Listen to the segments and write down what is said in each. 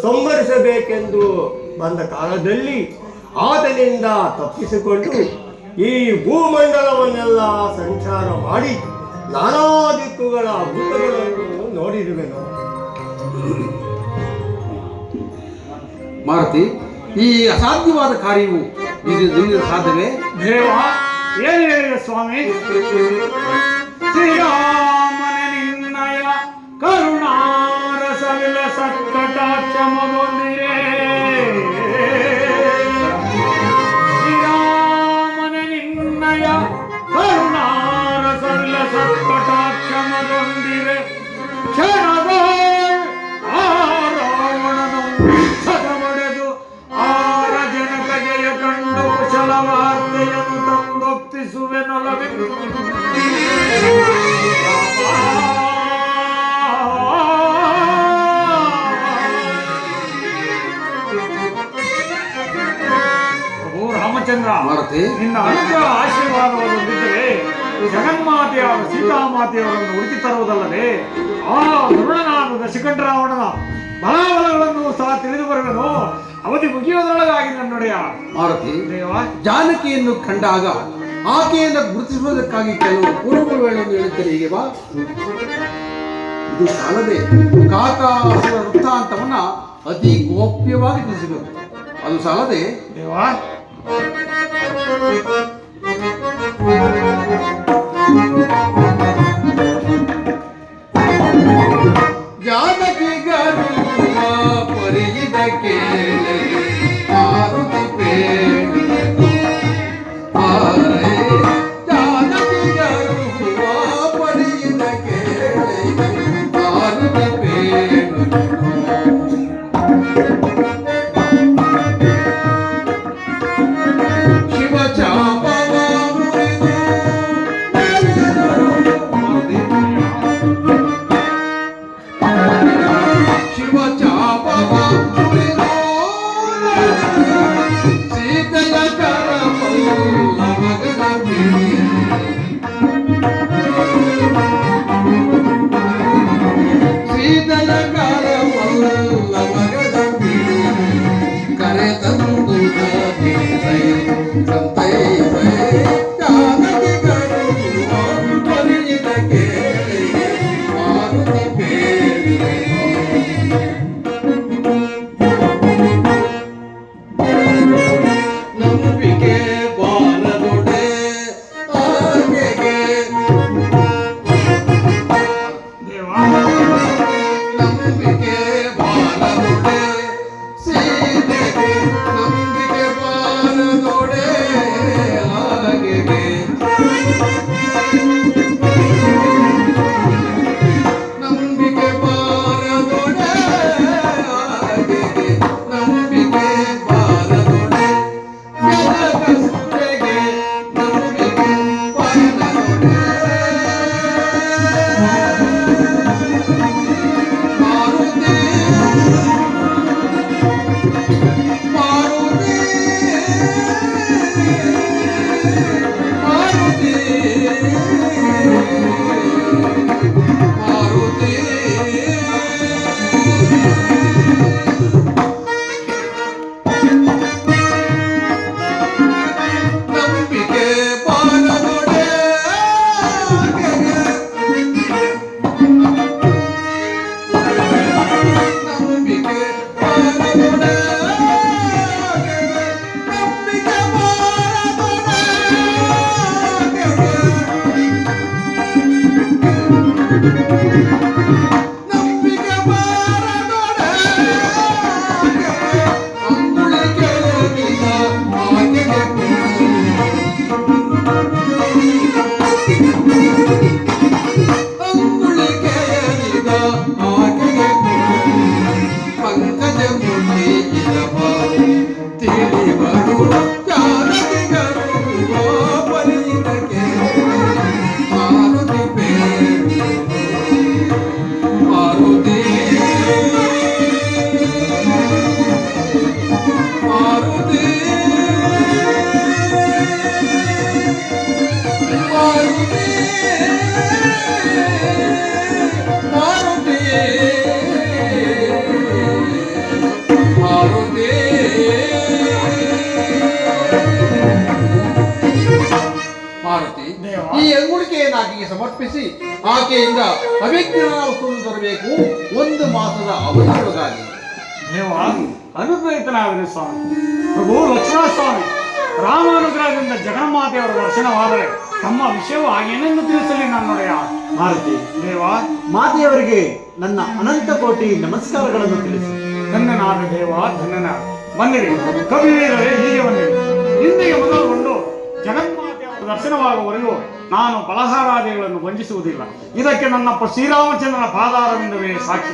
ಸಂಹರಿಸಬೇಕೆಂದು ಬಂದ ಕಾಲದಲ್ಲಿ ಆತನಿಂದ ತಪ್ಪಿಸಿಕೊಂಡು ಈ ಭೂಮಂಡಲವನ್ನೆಲ್ಲ ಸಂಚಾರ ಮಾಡಿ ನಾನಾ ದಿಕ್ಕುಗಳ ಅದ್ಭುತಗಳನ್ನು ನೋಡಿರುವೆನು. ಮಾರುತಿ, ಈ ಅಸಾಧ್ಯವಾದ ಕಾರ್ಯವು ಇದು ಸಾಧ್ಯವೇ? ದೇವ, ಏನು ಹೇಳಿದ ಸ್ವಾಮಿ? ಶ್ರೀರಾಮನ ನಿನ್ನಯ ಕರುಣಾರಸವಿಲ ಸತ್ಕಟಾಕ್ಷಮಗೊಂದಿರೇ. ಶ್ರೀರಾಮನ ನಿನ್ನಯ ಕರುಣಾರಸವಿಲ ಸತ್ಕಟಾಕ್ಷಮಗೊಂದಿರೆ. ಕ್ಷಣದ ಆ ರಾವಣನು ಸದಮಡೆದು ಆರ ಜನಕ ಜಯ ಕಂಡು ಕುಶಲವಾರ್ತೆಯನ್ನು ತಂದೊಪ್ಪಿಸುವೆನೊಲವೆಂದು. ರಾಮಚಂದ್ರ, ನಿನ್ನ ಅನುಗ್ರಹ ಆಶೀರ್ವಾದವೊಂದಿದ್ದರೆ ಜಗನ್ಮಾತೆಯಾದ ಸೀತಾಮಾತೆಯವರನ್ನು ಹುಡುಕಿ ತರುವುದಲ್ಲದೆ ಆ ಧರುಣನಾದ ದಶಕಂಠ ರಾವಣನ ಬಲಾಬಲಗಳನ್ನು ಸಹ ತಿಳಿದು ಬರುವೆನು. ಅವಧಿ ಮುಗಿಯುವುದರೊಳಗಾಗಿ ನನ್ನೊಡೆಯ. ಮಾರುತಿ, ಜಾನಕಿಯನ್ನು ಕಂಡಾಗ ಆಕೆಯನ್ನು ಗುರುತಿಸುವುದಕ್ಕಾಗಿ ಕೆಲವು ಪೂರ್ವಗಳನ್ನು ಹೇಳುತ್ತಾರೆ. ಹೀಗೆ ಬಾ. ಇದು ಸಾಲದೆ ಕಾಕಾಸುರ ವೃತ್ತಾಂತವನ್ನ ಅತಿ ಗೋಪ್ಯವಾಗಿ ತಿಳಿಸಬೇಕು. ಅದು ಸಾಲದೆ ದೇವಾ, ಜಾನಕಿ ಗರುವ ಪರಿಯಿದ ಕೇಳಿ ಮಾರುತಿ ಪೇಳಿ ಆರೆ. ಜಾನಕಿ ಗರುವ ಪರಿಯಿದ ಕೇಳಿ ಮಾರುತಿ ಪೇಳಿ ಶಿವ ಚಾಪವ ಮುರಿದು ಶಿವ ಚಾಪವ ಮುರಿದು ಸೀತೆಯ ಕರಮಲ್ಲವಗದ ಬಿಡಿ. ಸೀತೆಯ ಕರಮಲ್ಲವಗದ ಬಿಡಿ. ಕರೆ ತಂದು ತಪ್ಪಿಸಿ ಆಕೆಯಿಂದ ಅವ್ಯಕ್ತಿನ ವಸ್ತುವನ್ನು ತರಬೇಕು 1 ಮಾಸದ ಅವಧಿಯೊಳಗಾಗಿ. ದೇವ ಅನುಗ್ರಹಿತನಾಗಲಿ ಸ್ವಾಮಿ. ಪ್ರಭು ಲಕ್ಷ್ಮಣ ಸ್ವಾಮಿ ರಾಮಾನುಗ್ರಹದಿಂದ ಜಗನ್ಮಾತೆಯವರ ದರ್ಶನವಾದರೆ ತಮ್ಮ ವಿಷಯವು ಹಾಗೇನೆಂದು ತಿಳಿಸಲಿ ನನ್ನೊಡೆಯ ಮಾರುತಿ. ದೇವ ಮಾತೆಯವರಿಗೆ ನನ್ನ ಅನಂತ ಕೋಟಿ ನಮಸ್ಕಾರಗಳನ್ನು ತಿಳಿಸಿ. ಧನ್ಯನಾದ ದೇವ ಧನ್ಯನಾದ. ಬನ್ನಿರಿ ಕವಿವೀರರೇ, ಹೀಗೆ ಬನ್ನಿರಿ. ಇಂದಿಗೆ ಮೊದಲುಗೊಂಡು ಜಗನ್ಮಾತೆಯವರ ದರ್ಶನವಾಗುವವರೆಗೂ ನಾನು ಫಲಹಾರಾದಿಗಳನ್ನು ವಂಚಿಸುವುದಿಲ್ಲ. ಇದಕ್ಕೆ ನನ್ನಪ್ಪ ಶ್ರೀರಾಮಚಂದ್ರನ ಪಾದಾರವಿಂದವೇ ಸಾಕ್ಷಿ.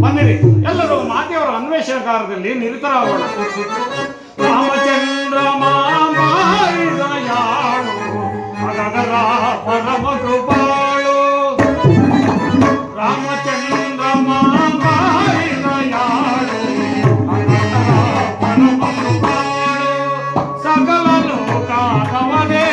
ಬನ್ನಿರಿ, ಎಲ್ಲರೂ ಮಾತೆಯವರ ಅನ್ವೇಷಣ ಕಾರ್ಯದಲ್ಲಿ ನಿರತರಾಗೋಣ. ರಾಮಚಂದ್ರ ಮಾಮಾರಿದ ಯಾಳು ಅಗಗರ ಪರಮ ಕೃಪಾಳು. ರಾಮಚಂದ್ರ ಮಾಮಾರಿದ ಯಾಳು ಅಗಗರ ಪರಮ ಕೃಪಾಳು. ಸಕಲ ಲೋಕಾಗವನೇ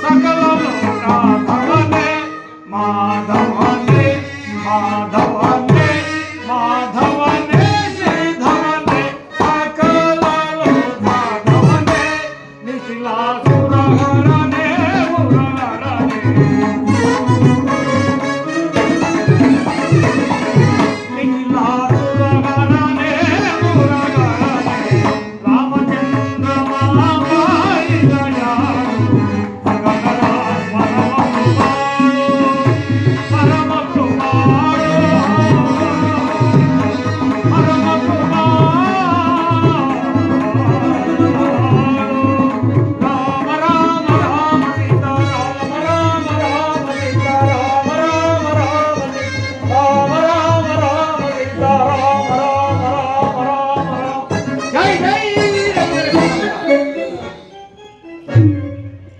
ಸಕಲ ಲೋಕಾಗವನೇ ಮಾಧವನೇ ಮಾಧವನೇ ಮಾಧವನೇ ಶ್ರೀಧವನೇ ಸಕಲ ಲೋಕಾಗವನೇ ನಿಖಿಲಾಸುರಹರನೇ